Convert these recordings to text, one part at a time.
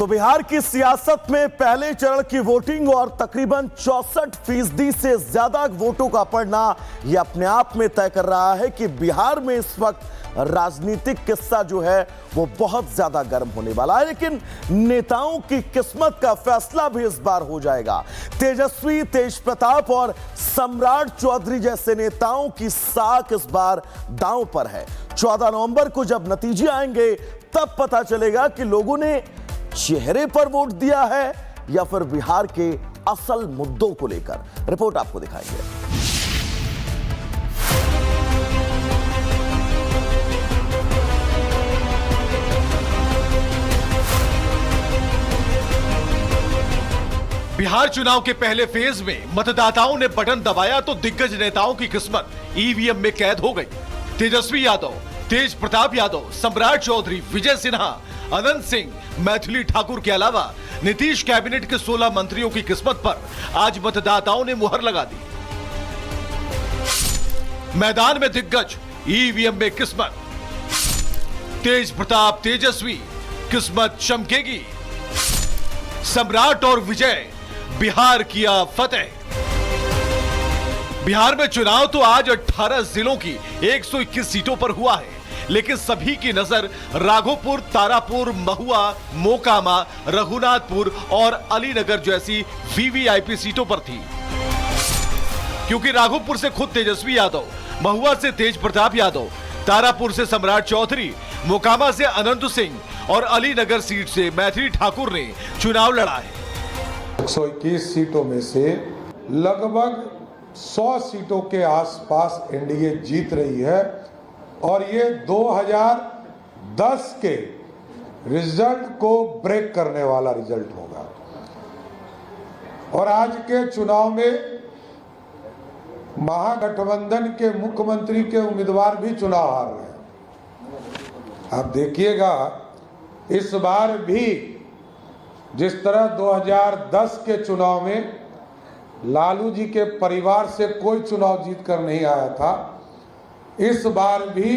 तो बिहार की सियासत में पहले चरण की वोटिंग और तकरीबन 64% से ज्यादा वोटों का पड़ना यह अपने आप में तय कर रहा है कि बिहार में इस वक्त राजनीतिक किस्सा जो है वो बहुत ज्यादा गर्म होने वाला है। लेकिन नेताओं की किस्मत का फैसला भी इस बार हो जाएगा। तेजस्वी, तेज प्रताप और सम्राट चौधरी जैसे नेताओं की साख इस बार दांव पर है। 14 नवंबर को जब नतीजे आएंगे तब पता चलेगा कि लोगों ने चेहरे पर वोट दिया है या फिर बिहार के असल मुद्दों को लेकर। रिपोर्ट आपको दिखाएंगे। बिहार चुनाव के पहले फेज में मतदाताओं ने बटन दबाया तो दिग्गज नेताओं की किस्मत ईवीएम में कैद हो गई। तेजस्वी यादव, तेज प्रताप यादव, सम्राट चौधरी, विजय सिन्हा, अनंत सिंह, मैथिली ठाकुर के अलावा नीतीश कैबिनेट के 16 मंत्रियों की किस्मत पर आज मतदाताओं ने मुहर लगा दी। मैदान में दिग्गज, ईवीएम में किस्मत। तेज प्रताप, तेजस्वी, किस्मत चमकेगी। सम्राट और विजय, बिहार किया फतेह। बिहार में चुनाव तो आज 18 जिलों की 121 सीटों पर हुआ है, लेकिन सभी की नजर राघोपुर, तारापुर, महुआ, मोकामा, रघुनाथपुर और अलीनगर जैसी वीवीआईपी सीटों पर थी। क्योंकि राघोपुर से खुद तेजस्वी यादव, महुआ से तेज प्रताप यादव, तारापुर से सम्राट चौधरी, मोकामा से अनंत सिंह और अलीनगर सीट से मैथिली ठाकुर ने चुनाव लड़ा है। 121 सीटों में से लगभग 100 सीटों के आसपास एनडीए जीत रही है और ये 2010 के रिजल्ट को ब्रेक करने वाला रिजल्ट होगा। और आज के चुनाव में महागठबंधन के मुख्यमंत्री के उम्मीदवार भी चुनाव हार रहे हैं। आप देखिएगा, इस बार भी जिस तरह 2010 के चुनाव में लालू जी के परिवार से कोई चुनाव जीत कर नहीं आया था, इस बार भी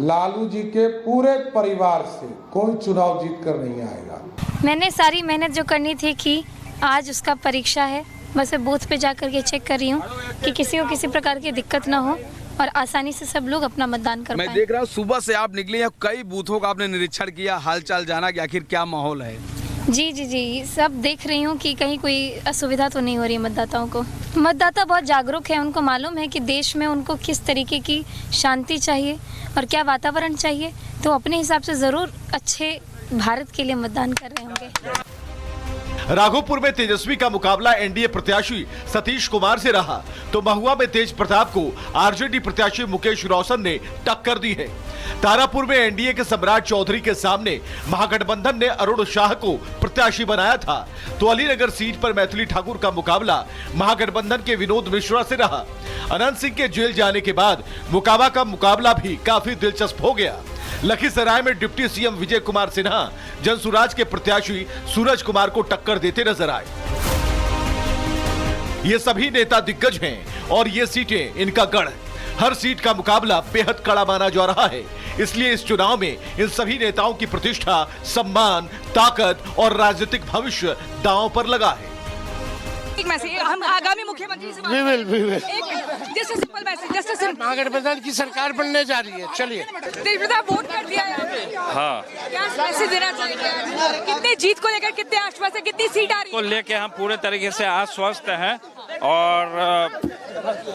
लालू जी के पूरे परिवार से कोई चुनाव जीत कर नहीं आएगा। मैंने सारी मेहनत जो करनी थी कि आज उसका परीक्षा है। बस बूथ पे जा कर के चेक कर रही हूँ कि किसी को किसी प्रकार की दिक्कत ना हो और आसानी से सब लोग अपना मतदान कर पाएं। मैं देख रहा हूँ सुबह से आप निकले हैं, कई बूथों का आपने निरीक्षण किया, हालचाल जाना कि आखिर क्या माहौल है। जी, सब देख रही हूँ कि कहीं कोई असुविधा तो नहीं हो रही है मतदाताओं को। मतदाता बहुत जागरूक है, उनको मालूम है कि देश में उनको किस तरीके की शांति चाहिए और क्या वातावरण चाहिए, तो अपने हिसाब से ज़रूर अच्छे भारत के लिए मतदान कर रहे होंगे। राघोपुर में तेजस्वी का मुकाबला एनडीए प्रत्याशी सतीश कुमार से रहा, तो महुआ में तेज प्रताप को आरजेडी प्रत्याशी मुकेश रोशन ने टक्कर दी है। तारापुर में एनडीए के सम्राट चौधरी के सामने महागठबंधन ने अरुण शाह को प्रत्याशी बनाया था, तो अलीनगर सीट पर मैथिली ठाकुर का मुकाबला महागठबंधन के विनोद मिश्रा से रहा। अनंत सिंह के जेल जाने के बाद मोकामा का मुकाबला भी काफी दिलचस्प हो गया। लखीसराय में डिप्टी सीएम विजय कुमार सिन्हा जनसुराज के प्रत्याशी सूरज कुमार को टक्कर देते नजर आए। ये सभी नेता दिग्गज हैं और ये सीटें इनका गढ़। हर सीट का मुकाबला बेहद कड़ा माना जा रहा है, इसलिए इस चुनाव में इन सभी नेताओं की प्रतिष्ठा, सम्मान, ताकत और राजनीतिक भविष्य दांव पर लगा है। एक मैसेज, हम आगामी मुख्यमंत्री से जैसे सिंपल मैसेज, जैसे महागठबंधन की सरकार बनने जा रही है। चलिए, वोट कर दिया है। हाँ, क्या मैसेज देना चाहिए? कितने जीत को लेकर कितने आश्वस्त है, कितनी सीट आ रही है? को लेके हम पूरे तरीके से आश्वस्त हैं और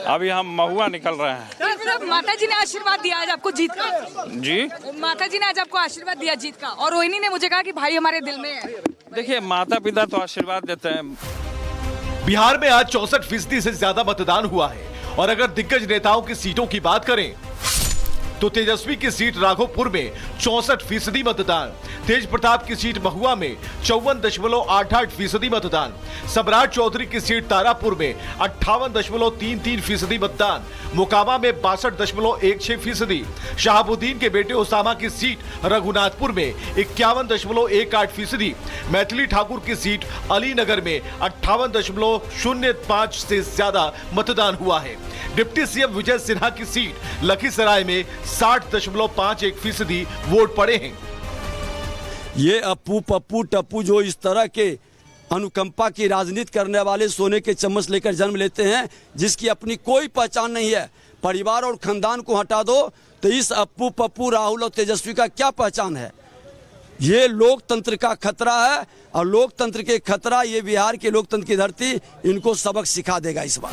अभी हम महुआ निकल रहे हैं। माता जी ने आशीर्वाद दिया आज आपको जीत का। जी, माता जी ने आज आपको आशीर्वाद दिया जीत का, और रोहिणी ने मुझे कहा कि भाई हमारे दिल में है। देखिए, माता पिता तो आशीर्वाद देते हैं। बिहार में आज 64% से ज्यादा मतदान हुआ है और अगर दिग्गज नेताओं की सीटों की बात करें तो तेजस्वी की सीट राघोपुर में 64% मतदान, तेज प्रताप की सीट महुआ में 54.88% मतदान, सम्राट चौधरी की सीट तारापुर में 58.33% मतदान, मोकामा में 62.16%, शहाबुद्दीन के बेटे ओसामा की सीट रघुनाथपुर में 51.18%, मैथिली ठाकुर की सीट अलीनगर में 58.05 से ज्यादा मतदान हुआ है। डिप्टी सीएम विजय सिन्हा की सीट लखीसराय में 60.51% वोट पड़े हैं। ये अप्पू पप्पू टप्पू जो इस तरह के अनुकंपा की राजनीति करने वाले सोने के चम्मच लेकर जन्म लेते हैं, जिसकी अपनी कोई पहचान नहीं है, परिवार और खानदान को हटा दो तो इस अप्पू पप्पू राहुल और तेजस्वी का क्या पहचान है। ये लोकतंत्र का खतरा है और लोकतंत्र के खतरा, ये बिहार के लोकतंत्र की धरती इनको सबक सिखा देगा इस बार।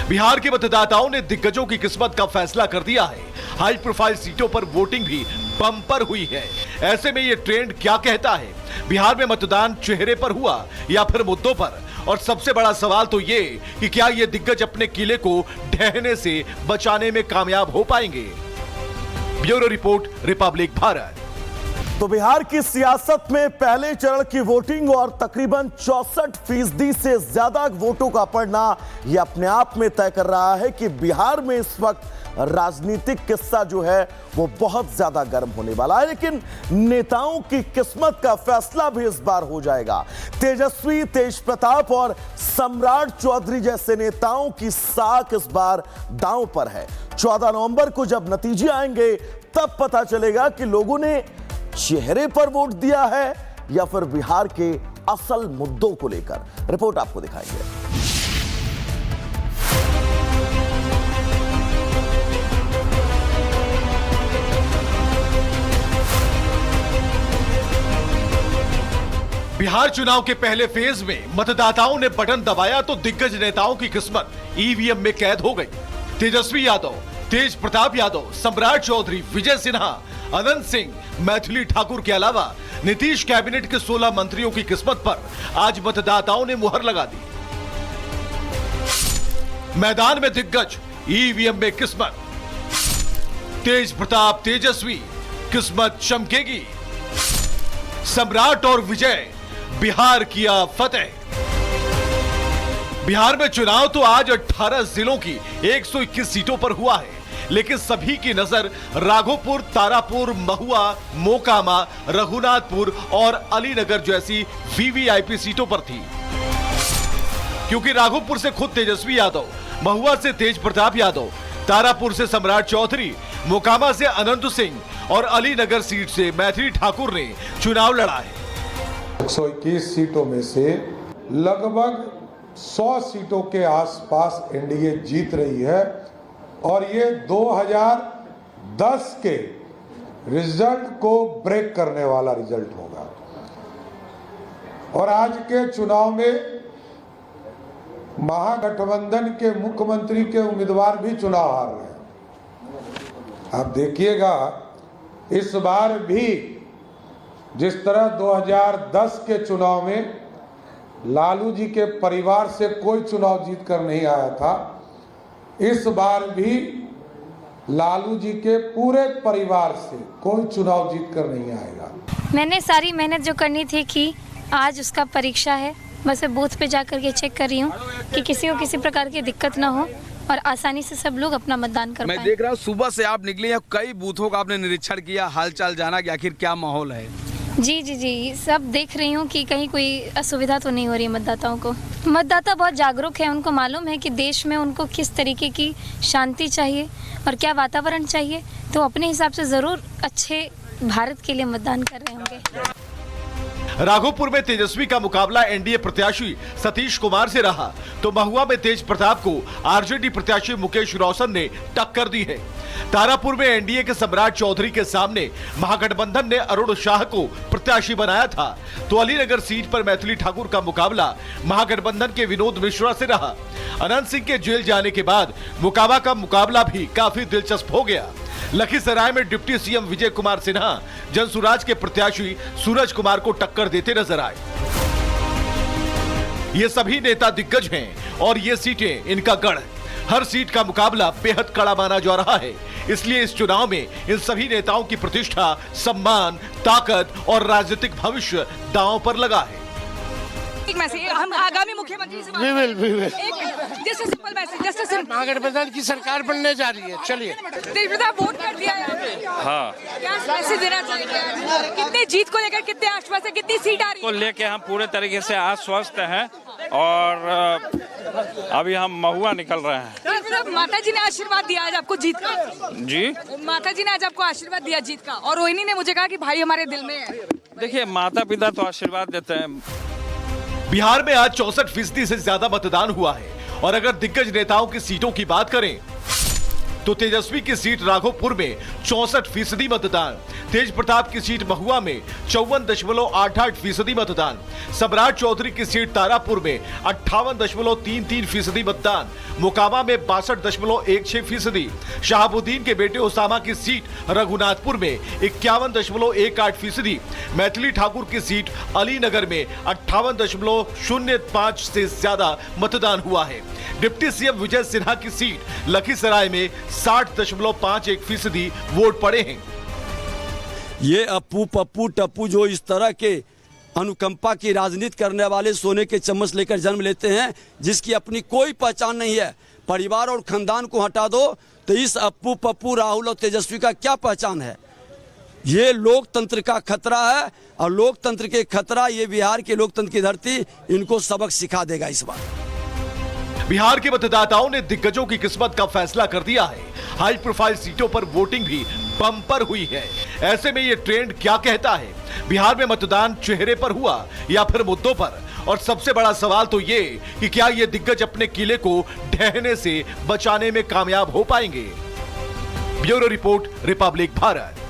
बिहार के मतदाताओं ने दिग्गजों की किस्मत का फैसला कर दिया है। हाई प्रोफाइल सीटों पर वोटिंग भी बम्पर हुई है। ऐसे में ये ट्रेंड क्या कहता है? बिहार में मतदान चेहरे पर हुआ या फिर मुद्दों पर? और सबसे बड़ा सवाल तो ये कि क्या ये दिग्गज अपने किले को ढहने से बचाने में कामयाब हो पाएंगे? Bureau report, Republic Bharat. तो बिहार की सियासत में पहले चरण की वोटिंग और तकरीबन 64% से ज्यादा वोटों का पड़ना यह अपने आप में तय कर रहा है कि बिहार में इस वक्त राजनीतिक किस्सा जो है वो बहुत ज्यादा गर्म होने वाला है। लेकिन नेताओं की किस्मत का फैसला भी इस बार हो जाएगा। तेजस्वी, तेज प्रताप और सम्राट चौधरी जैसे नेताओं की साख इस बार दांव पर है। 14 नवंबर को जब नतीजे आएंगे तब पता चलेगा कि लोगों ने चेहरे पर वोट दिया है या फिर बिहार के असल मुद्दों को लेकर। रिपोर्ट आपको दिखाएंगे। बिहार चुनाव के पहले फेज में मतदाताओं ने बटन दबाया तो दिग्गज नेताओं की किस्मत ईवीएम में कैद हो गई। तेजस्वी यादव, तेज प्रताप यादव, सम्राट चौधरी, विजय सिन्हा, अनंत सिंह, मैथिली ठाकुर के अलावा नीतीश कैबिनेट के 16 मंत्रियों की किस्मत पर आज मतदाताओं ने मुहर लगा दी। मैदान में दिग्गज, ईवीएम में किस्मत। तेज प्रताप, तेजस्वी, किस्मत चमकेगी। सम्राट और विजय, बिहार किया फतेह। बिहार में चुनाव तो आज 18 जिलों की 121 सीटों पर हुआ है, लेकिन सभी की नजर राघोपुर, तारापुर, महुआ, मोकामा, रघुनाथपुर और अलीनगर जैसी वीवीआईपी सीटों पर थी। क्योंकि राघोपुर से खुद तेजस्वी यादव, महुआ से तेज प्रताप यादव, तारापुर से सम्राट चौधरी, मोकामा से अनंत सिंह और अलीनगर सीट से मैथिली ठाकुर ने चुनाव लड़ा है। 121 सीटों में से लगभग 100 सीटों के आसपास एनडीए जीत रही है और ये 2010 के रिजल्ट को ब्रेक करने वाला रिजल्ट होगा। और आज के चुनाव में महागठबंधन के मुख्यमंत्री के उम्मीदवार भी चुनाव हार रहे हैं। आप देखिएगा, इस बार भी जिस तरह 2010 के चुनाव में लालू जी के परिवार से कोई चुनाव जीत कर नहीं आया था, इस बार भी लालू जी के पूरे परिवार से कोई चुनाव जीत कर नहीं आएगा। मैंने सारी मेहनत जो करनी थी कि आज उसका परीक्षा है। बस मैं बूथ पे जाकर के चेक कर रही हूँ कि किसी को किसी प्रकार की दिक्कत ना हो और आसानी से सब लोग अपना मतदान कर पाएं। मैं देख रहा हूँ सुबह से आप निकले हैं, कई बूथों का आपने निरीक्षण किया, हालचाल जाना कि आखिर क्या माहौल है। जी, सब देख रही हूँ कि कहीं कोई असुविधा तो नहीं हो रही है मतदाताओं को। मतदाता बहुत जागरूक है, उनको मालूम है कि देश में उनको किस तरीके की शांति चाहिए और क्या वातावरण चाहिए, तो अपने हिसाब से ज़रूर अच्छे भारत के लिए मतदान कर रहे होंगे। राघोपुर में तेजस्वी का मुकाबला एनडीए प्रत्याशी सतीश कुमार से रहा, तो महुआ में तेज प्रताप को आरजेडी प्रत्याशी मुकेश रोशन ने टक्कर दी है। तारापुर में एनडीए के सम्राट चौधरी के सामने महागठबंधन ने अरुण शाह को प्रत्याशी बनाया था, तो अलीनगर सीट पर मैथिली ठाकुर का मुकाबला महागठबंधन के विनोद मिश्रा से रहा। अनंत सिंह के जेल जाने के बाद मोकामा का मुकाबला भी काफी दिलचस्प हो गया। लखीसराय में डिप्टी सीएम विजय कुमार सिन्हा जनसुराज के प्रत्याशी सूरज कुमार को टक्कर देते नजर आए। ये सभी नेता दिग्गज हैं और ये सीटें इनका गढ़। हर सीट का मुकाबला बेहद कड़ा माना जा रहा है, इसलिए इस चुनाव में इन सभी नेताओं की प्रतिष्ठा, सम्मान, ताकत और राजनीतिक भविष्य दांव पर लगा है। एक मैसेज, हम आगामी मुख्यमंत्री से जैसे सिंपल मैसेज, जैसे सिंपल महागठबंधन की सरकार बनने जा रही है। चलिए, वोट कर दिया है। हाँ, क्या मैसेज देना चाहिए? कितने जीत को लेकर कितने आश्वस्त है, कितनी सीट आ रही है? को लेके हम पूरे तरीके से आश्वस्त हैं और अभी हम महुआ निकल रहे हैं। मतलब माता जी ने आशीर्वाद दिया आज आपको जीत का। जी माता जी ने आज आपको आशीर्वाद दिया जीत का, और रोहिणी ने मुझे कहा कि भाई हमारे दिल में है। देखिए, माता पिता तो आशीर्वाद देते हैं। बिहार में आज 64% से ज्यादा मतदान हुआ है और अगर दिग्गज नेताओं की सीटों की बात करें तो तेजस्वी की सीट राघोपुर में 64% मतदान, तेज प्रताप की सीट महुआ में 54.88% मतदान, सम्राट चौधरी की सीट तारापुर में 58.33% मतदान, मोकामा में 62.16%, शहाबुद्दीन के बेटे ओसामा की सीट रघुनाथपुर में 51.18%, मैथिली ठाकुर की सीट अलीनगर में 58.05 से ज्यादा मतदान हुआ है। डिप्टी सीएम विजय सिन्हा की सीट लखीसराय में 60.51% वोट पड़े हैं। ये अप्पू पप्पू टप्पू जो इस तरह के अनुकंपा की राजनीति करने वाले सोने के चम्मच लेकर जन्म लेते हैं, जिसकी अपनी कोई पहचान नहीं है, परिवार और खानदान को हटा दो तो इस अप्पू पप्पू राहुल और तेजस्वी का क्या पहचान है। ये लोकतंत्र का खतरा है और लोकतंत्र के खतरा, ये बिहार के लोकतंत्र की धरती इनको सबक सिखा देगा इस बार। बिहार के मतदाताओं ने दिग्गजों की किस्मत का फैसला कर दिया है। हाई प्रोफाइल सीटों पर वोटिंग भी बम्पर हुई है। ऐसे में ये ट्रेंड क्या कहता है? बिहार में मतदान चेहरे पर हुआ या फिर मुद्दों पर? और सबसे बड़ा सवाल तो ये कि क्या ये दिग्गज अपने किले को ढहने से बचाने में कामयाब हो पाएंगे? Bureau report, Republic Bharat.